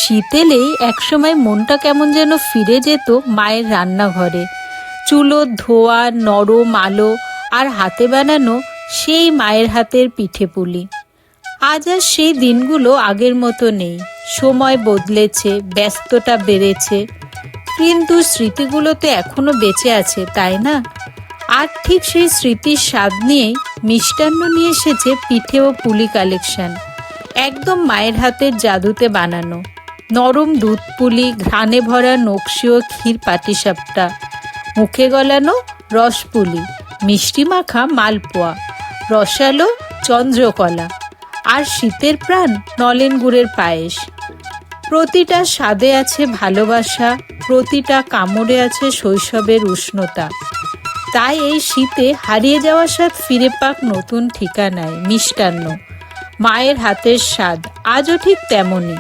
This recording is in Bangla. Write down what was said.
শীত এলেই একসময় মনটা কেমন যেন ফিরে যেত মায়ের রান্নাঘরে। চুলো ধোয়া নরম আলো আর হাতে বানানো সেই মায়ের হাতের পিঠে পুলি। আজ আর সেই দিনগুলো আগের মতো নেই। সময় বদলেছে, ব্যস্ততা বেড়েছে, কিন্তু স্মৃতিগুলো তো এখনো বেঁচে আছে, তাই না? আর ঠিক সেই স্মৃতির স্বাদ নিয়েই মিষ্টান্ন নিয়ে এসেছে পিঠে ও পুলি কালেকশন। একদম মায়ের হাতের জাদুতে বানানো নরম দুধ পুলি, ঘ্রাণে ভরা নকশি ও ক্ষীর পাটিসাপটা, মুখে গলানো রসপুলি, মিষ্টি মাখা মালপোয়া, রসালো চন্দ্রকলা আর শীতের প্রাণ নলেন গুড়ের পায়েস। প্রতিটা স্বাদে আছে ভালোবাসা, প্রতিটা কামড়ে আছে শৈশবের উষ্ণতা। তাই এই শীতে হারিয়ে যাওয়া স্বাদ ফিরে পাক নতুন ঠিকানায়। মিষ্টান্ন, মায়ের হাতের স্বাদ আজও ঠিক তেমনই।